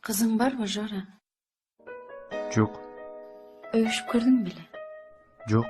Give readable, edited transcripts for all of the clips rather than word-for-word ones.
Kızın var mı Jora? Жоқ, Övüşüp gördün bile. жоқ.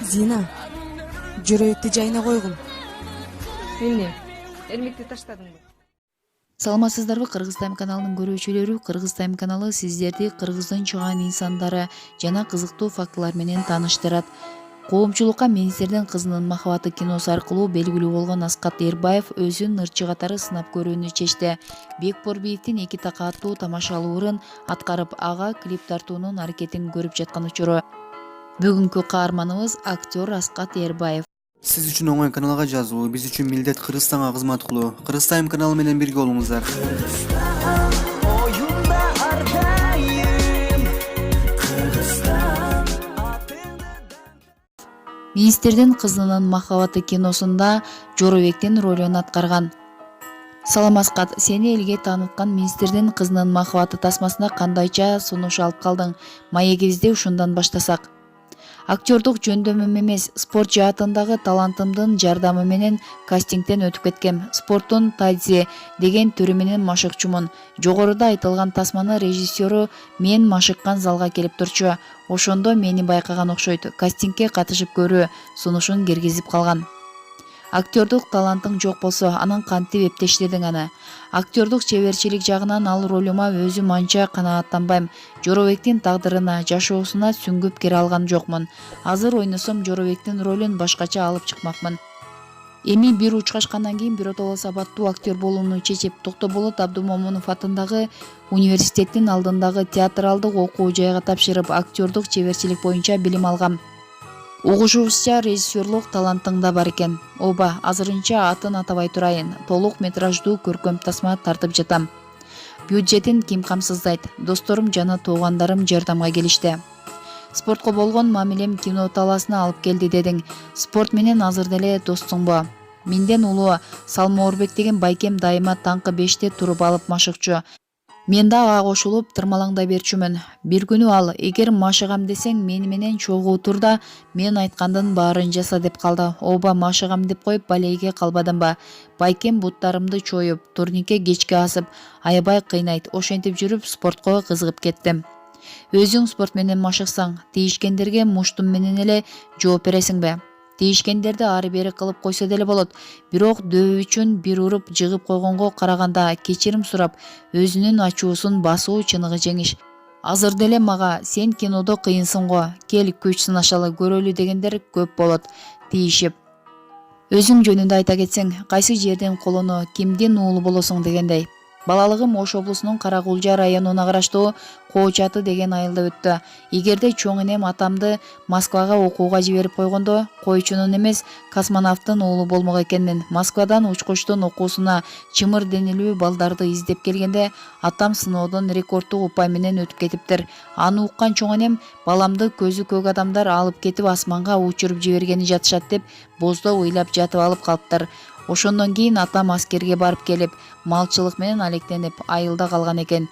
Зина, жүрөктү жайына койгум. Эмне? Эрмекти таштадыңбы? Саламатсыздарбы, Кыргыз Тайм каналынын көрүүчүлөрү? Кыргыз Тайм каналы сиздерди Кыргыздын чыгаан инсандары жана кызыктуу фактылар менен тааныштырат. Коомчулукка министрдин кызынын махабаты киносу аркылуу белгилүү болгон Аскат Эрбаев өзүнүн ырчы катары сынап көрүүнү чечти. Бекборбиевдин 2 такааттуу тамашалуу ырын аткарып, ага клип тартуунун аракетин көрүп жаткан учуру. Бүгүнкү каарманыбыз актер Аскат Эрбаев. Сиз үчүн оңой каналга жазуу, биз үчүн милдет Кыргызстанга кызмат кылуу. Кыргыз Тайм каналы менен бирге болуңуздар. Министрдин кызынын махабаты киносунда Жоробектин ролун аткарган. Салам Аскат, сени элге тааныткан министрдин кызынын махабаты тасмасына кандайча сунуш алып калдың? Маегибизди ушундан баштасак. Актердук жөндөмүм эмес, спорт жаатындагы талантымдын жардамы менен кастингден өтүп кеткем. Спорттун тайцзи деген түрү менен машыкчумун. Жогоруда айтылган тасманы режиссеру мен машыккан залга келип турчу. Ошондо мени байкаган окшойт. Кастингге катышып көрүү сунушун киргизип калган. Актердук талантың жок болсо, анан кантип эптештирдиң аны? Актердук чеберчилик жагынан ал ролума өзүм анча канааттанбайм. Жоробектин тагдырына, жашоосуна сүңгүп кире алган жокмун. Азыр ойносом Жоробектин ролун башкача алып чыкмакмын. Эми бир учкачкандан кийин биротоло сабаттуу актер болууну чечип, Токтоболот Абдумомунов атындагы университеттин алдындагы театралдык окуу жайга тапшырып, актердук чеберчилик боюнча билим алгам. Угушубузча режиссерлук талантың да бар экен. Оба, азырынча атын атабай турайын. Толук метраждуу көркөм тасма тартып жатам. Бюджетин ким камсыздайт? Досторум жана туугандарым жардамга келишти. Спортко болгон мамилем кино талаасына алып келди дедиң. Спорт менен азыр деле доссуңбу? Менден улуу Салмоорбек деген байкем дайыма таңкы 5те туруп алып машыкчу. Мен да ага кошулуп тырмалаңдай берчүмүн. Бир күнү ал, эгер машыгам десең мени менен чогуу тур да, мен айткандын баарын жаса деп калды. Оба, машыгам деп коюп балейге калбадымбы? Байкем буттарымды чоюп, турникке кечке асып, аябай кыйнайт. Ошентип жүрүп спортко кызыгып кеттим. Өзүң спорт менен машыксаң, тийишкендерге муштум менен эле жооп бересиңби? Тийишкендерди ары бери кылып койсо деле болот. Бирок дөбө үчүн бир уруп жыгып койгонго караганда кечирим сурап, өзүнүн ачуусун басуу чыныгы жеңиш. Азыр деле мага сен кинодо кыйынсың го, кел күч сынашалы көрөлү дегендер көп болот. Тийишип. Өзүң жөнүндө айта кетсең, кайсы жерден колону, кимдин уулу болосуң дегендей. Балалыгым Ош облусунун Каракулжа районуна караштуу Коочаты деген айылда өттү. Эгерде чоң энем атамды Москвага окууга жиберип койгондо, койчунун эмес, космонавттын уулу болмок экенмин. Москвадан учкучтун окуусуна чымыр денелүү балдарды издеп келгенде, атам сыноодон рекорддук упай менен өтүп кетиптир. Аны уккан чоң энем баламды көзү көк адамдар алып кетип асманга учуруп жибергени жатышат деп боздо ыйлап жатып алып калыптыр. Ошондон кийин атам аскерге барып келип, малчылык менен алектенип, айылда калган экен.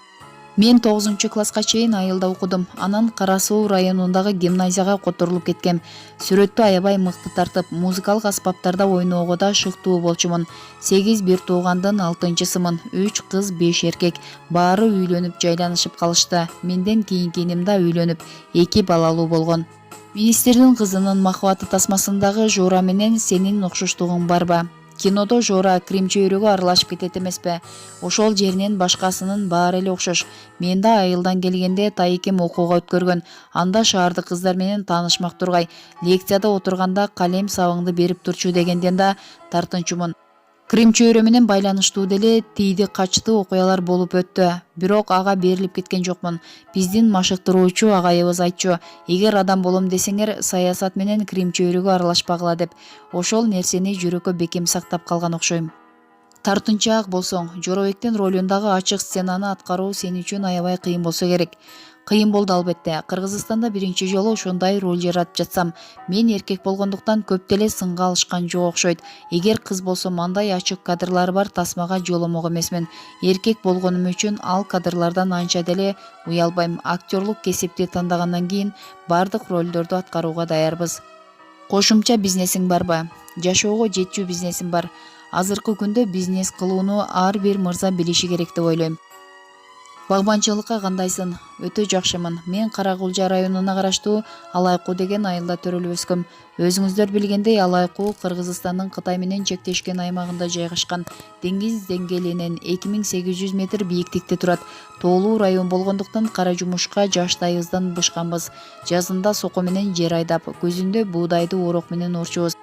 Мен 9-класска чейин айылда окудум. Анан Кара Суу районундагы гимназияга которулуп кеткем. Сүрөттү аябай мыкты тартып, музыкалык аспаптарда ойноого да шыктуу болчумун. 8 бир туугандын 6-сымын. 3 кыз, 5 эркек. Баары үйлөнүп жайланышып калышты. Менден кийинки иним да үйлөнүп, 2 балалуу болгон. Министрдин кызынын махабаты тасмасындагы Жора менен сенин окшоштугуң барбы? Кинодо Жора Крим чөйрөгө аралашып кетет эмеспи? Ошол жеринен башкасынын баары эле окшош. Мен да айылдан келгенде тайыкем окууга өткөргөн. Анда шаардык кыздар менен таанышмак тургай. Лекцияда отурганда калем сабыңды берип турчу дегенден да тартынчумун. Крим чөйрө менен байланыштуу деле тийди качты окуялар болуп өттү. Бирок ага берилип кеткен жокмун. Биздин машыктыруучу агайыбыз айтчу, эгер адам болом десеңер, саясат менен Крим чөйрөгө аралашпагыла деп. Ошол нерсени жүрөккө бекем сактап калган окшойм. Тартынчаак болсоң, Жоробектин ролундагы ачык сценаны аткаруу сен үчүн аябай кыйын болсо керек. Кыйын болду албетте. Кыргызстанда биринчи жолу ошондой роль жаратып жатсам, мен эркек болгондуктан көп деле сынга алышкан жок окшойт. Эгер кыз болсом, андай ачык кадрлары бар тасмага жоломок эмесмин. Эркек болгонум үчүн ал кадрлардан анча деле уялбайм. Актерлук кесипти тандагандан кийин бардык ролдорду аткарууга даярбыз. Кошумча бизнесиң барбы? Жашоого жетчү бизнесим бар. азыркы күндө бизнес кылууну ар бир мырза билиши керек деп ойлойм. Багбанчылыкка кандайсың? Өтө жакшымын. Мен Кара-Кулжа районуна караштуу Алайкуу деген айылда төрөлүп өскөм. Өзүңүздөр билгендей, Алайкуу Кыргызстандын Кытай менен чектешкен аймагында жайгашкан. Деңиз деңгээлинен 2800 метр бийиктикте турат. Тоолуу район болгондуктан кара жумушка жаштай ыздан бышканбыз. Жазында сокко менен жер айдап, көзүндө буудайды орок менен орчубуз.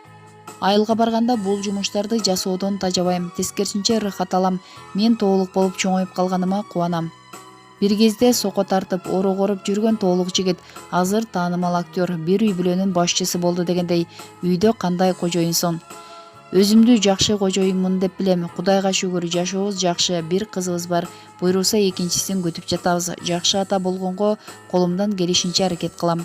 Айылга барганда бул жумуштарды жасоодон тажабайм, тескерисинче ырахат алам. Мен тоолук болуп чоңоюп калганыма кубанам. Бир кезде сокко тартып, орок оруп жүргөн тоолук жигит, азыр таанымал актер, бир үй бүлөнүн башчысы болду дегендей, үйдө кандай кожоюнсуң? Өзүмдү жакшы кожоюнмун деп билем. Кудайга шүгүр, жашообуз жакшы, бир кызыбыз бар. Буйруса экинчисин күтүп жатабыз. Жакшы ата болгонго колумдан келишинче аракет кылам.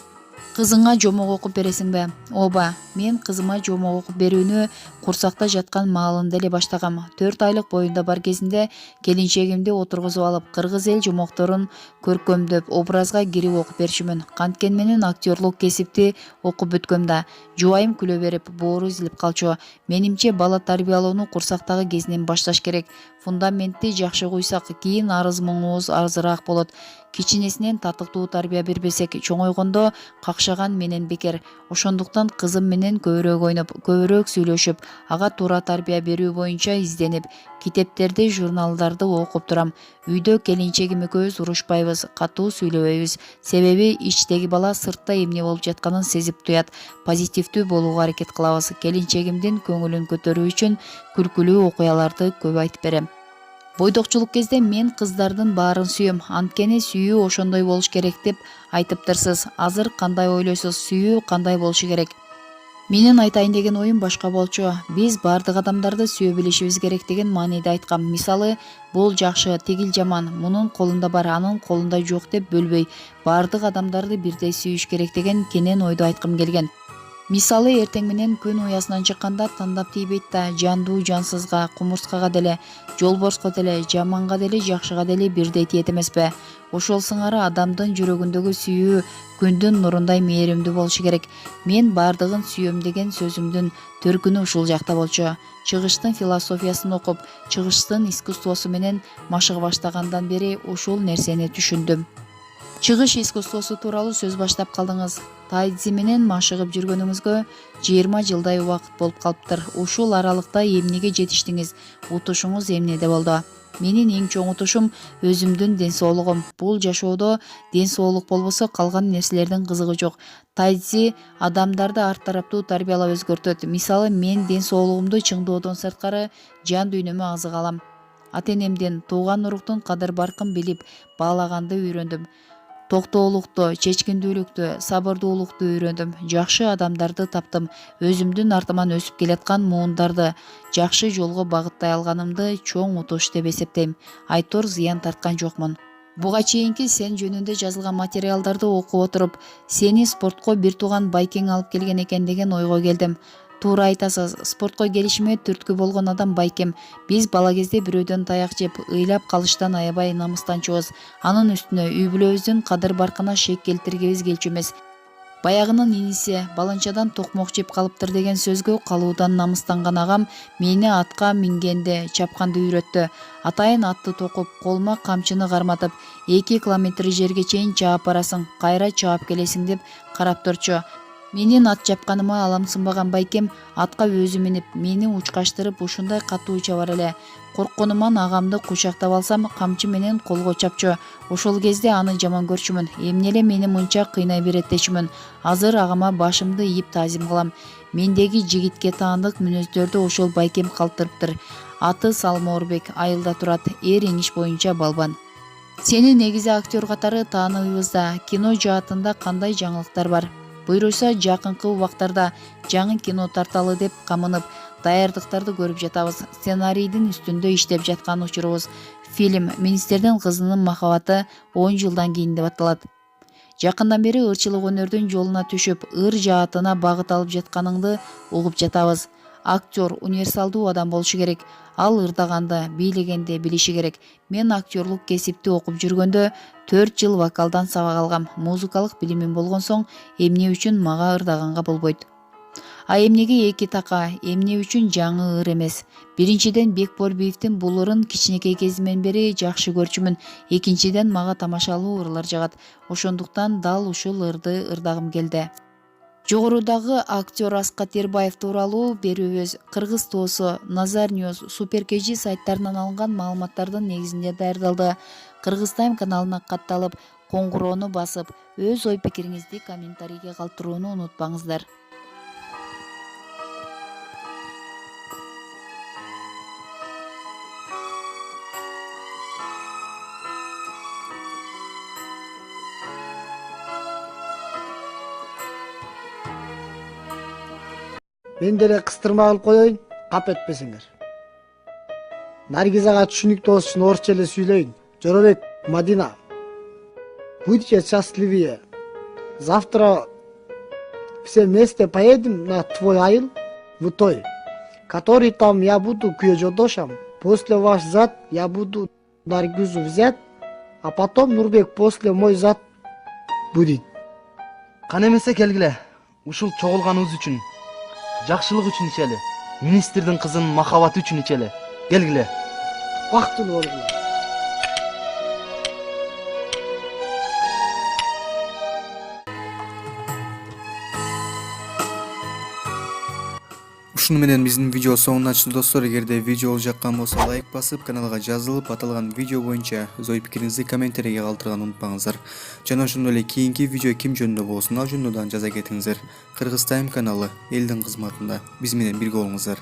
Кызыңа жомок окуп бересиңби? Ооба, мен кызыма жомок окуп берүүнү курсакта жаткан маалында эле баштагам. 4 айлык боюнда бар кезинде келинчегимди отургузуп алып, кыргыз эл жомокторун көркөмдөп, образга кирип окуп берчүмүн. Канткени менен актерлук кесипти окуп бүткөм да. Жубайым күлө берип, боору изилип калчу. Менимче бала тарбиялоону курсактагы кезинен башташ керек. Фундаментти жакшы куйсак, кийин арыз муңубуз азыраак болот. Кичинесинен татыктуу тарбия бербесек, чоңойгондо какшаган менен бекер. Ошондуктан кызым менен көбүрөөк ойноп, көбүрөөк сүйлөшүп, ага туура тарбия берүү боюнча изденип, китептерди, журналдарды окуп турам. Үйдө келинчегим экөөбүз урушпайбыз, катуу сүйлөбөйбүз. Себеби ичтеги бала сыртта эмне болуп жатканын сезип туят. Позитивдүү болууга аракет кылабыз. Келинчегимдин көңүлүн көтөрүү үчүн күлкүлүү окуяларды көп айтып берем. Бойдокчулук кезде мен кыздардын баарын сүйөм. Анткени сүйүү ошондой болуш керек деп айтыптырсыз. Азыр кандай ойлойсуз? Сүйүү кандай болушу керек? Менин айтайын деген оюм башка болчу. Биз бардык адамдарды сүйө билишибиз керек деген мааниде айткам. Мисалы, бул жакшы, тигил жаман, мунун колунда бар, анын колунда жок деп бөлбөй, бардык адамдарды бирдей сүйүш керек деген кенен ойду айткым келген. Мисалы, эртең менен күн уясынан чыкканда тандап тийбейт да, жандуу жансызга, кумурскага деле, жолборско деле, жаманга деле, жакшыга деле бирдей тиет эмеспи? Ошол сыңары адамдын жүрөгүндөгү сүйүү күндүн нурундай мээримдүү болушу керек. Мен бардыгын сүйөм деген сөзүмдүн төркүнү ушул жакта болчу. Чыгыштын философиясын окуп, чыгыштын искусствосу менен машыга баштагандан бери ушул нерсени түшүндүм. Чыгыш искусствосу тууралуу сөз баштап калдыңыз. Тайцзи менен машыгып жүргөнүңүзгө 20 жылдай убакыт болуп калыптыр. Ушул аралыкта эмнеге жетиштиңиз? Утушуңуз эмнеде болду? Менин эң чоң утушум өзүмдүн ден соолугум. Бул жашоодо ден соолук болбосо калган нерселердин кызыгы жок. Тайцзи адамдарды арт тараптуу тарбиялап өзгөртөт. Мисалы, мен ден соолугумду чыңдоодон сырткары жан дүйнөмө азык алам. Ата-энемден, тууган уруктун кадыр баркын билип баалаганды үйрөндүм. Токтоолукту, чечкиндүүлүктү, сабырдуулукту үйрөндүм. Жакшы адамдарды таптым. Өзүмдүн артыман өсүп келаткан муундарды жакшы жолго багыттай алганымды чоң утуш деп эсептейм. Айтор зыян тарткан жокмун. Буга чейинки сен жөнүндө жазылган материалдарды окуп отуруп, сени спортко бир тууган байкең алып келген экен деген ойго келдим. Туура айтасыз, спортко келишиме түрткү болгон адам байкем. Биз бала кезде бирөөдөн таяк жеп, ыйлап калыштан аябай намыстанчубуз. Анын үстүнө үй бүлөбүздүн кадыр баркына шек келтиргибиз келчү эмес. Баягынын иниси баланчадан токмок жеп калыптыр деген сөзгө калуудан намыстанган агам мени атка мингенди, чапканды үйрөттү. Атайын атты токуп, колума камчыны карматып, 2 километр жерге чейин чаап барасың, кайра чаап келесиң деп карап турчу. Менин ат чапканыма аламсынбаган байкем атка өзү минип, мени учкаштырып ушундай катуу чабар эле. Коркконуман агамды кучактап алсам, камчы менен колго чапчу. Ошол кезде аны жаман көрчүмүн. Эмне эле мени мынча кыйнай берет дечүмүн. Азыр агама башымды ийип таазим кылам. Мендеги жигитке таандык мүнөздөрдү ошол байкем калтырыптыр. Аты Салмоорбек, айылда турат, эр-эңиш боюнча балбан. Сени негизи актер катары тааныбайбыз да, кино жаатында кандай жаңылыктар бар? Буйруса, жакынкы убактарда жаңы кино тарталы деп камынып, даярдыктарды көрүп жатабыз. Сценарийдин үстүндө иштеп жаткан учурубуз. Фильм «Министрдин кызынын махабаты» 10 жылдан кийин деп аталат. Жакындан бери ырчылык өнөрдүн жолуна түшүп, ыр жаатына багыт алып жатканыңды угуп жатабыз. Актер универсалдуу адам болушу керек. Ал ырдаганды, бийлегенди билиши керек. Мен актерлук кесипти окуп жүргөндө 4 жыл вокалдан сабак алгам. Музыкалык билимим болгон соң, эмне үчүн мага ырдаганга болбойт? А эмнеге эки така, эмне үчүн жаңы ыр эмес? Биринчиден, Бекболбиевдин бул ырын кичинекей кезимден бери жакшы көрчүмүн. Экинчиден, мага тамашалуу ырлар жагат. Ошондуктан дал ушул ырды ырдагым келди. Жогорудагы актер Аскат Эрбаев тууралуу берүүбүз Кыргыз тоосу, Назар Ньюс, Супер KG сайттарынан алынган маалыматтардын негизинде даярдалды. Кыргыз Тайм каналына катталып, коңгуроону басып, өз ой пикириңизди комментарийге калтырууну унутпаңыздар. Мен деле кыстырма кылып коеюн, кап этпесиңер. Наргизага түшүнүктүү болуш үчүн орусча эле сүйлөйүн. Жоробек, Мадина, будьте счастливее. Завтра все вместе поедем на твой айыл, в той, который там я буду күйөөжодошам. После ваш зад я буду Наргизу взять, а потом Нурбек после мой зад будет. Кан эмесе келгиле. Ушул чогулганыбыз үчүн, жакшылык үчүн ичели. Министрдин кызынын махабаты үчүн ичели. Келгиле. Бактылуу болгула. Ушуну менен биздин видео соңуна чыкты достор. Эгерде видео болуп жаккан болсо лайк басып, каналга жазылып, аталган видео боюнча өз ой пикириңизди комментарийге калтырганды унутпаңыздар. Жана ошондой эле кийинки видео ким жөнүндө болсун, ал жөнүндө дагы жаза кетиңиздер. Кыргыз Тайм каналы элдин кызматында. Биз менен бирге болуңуздар.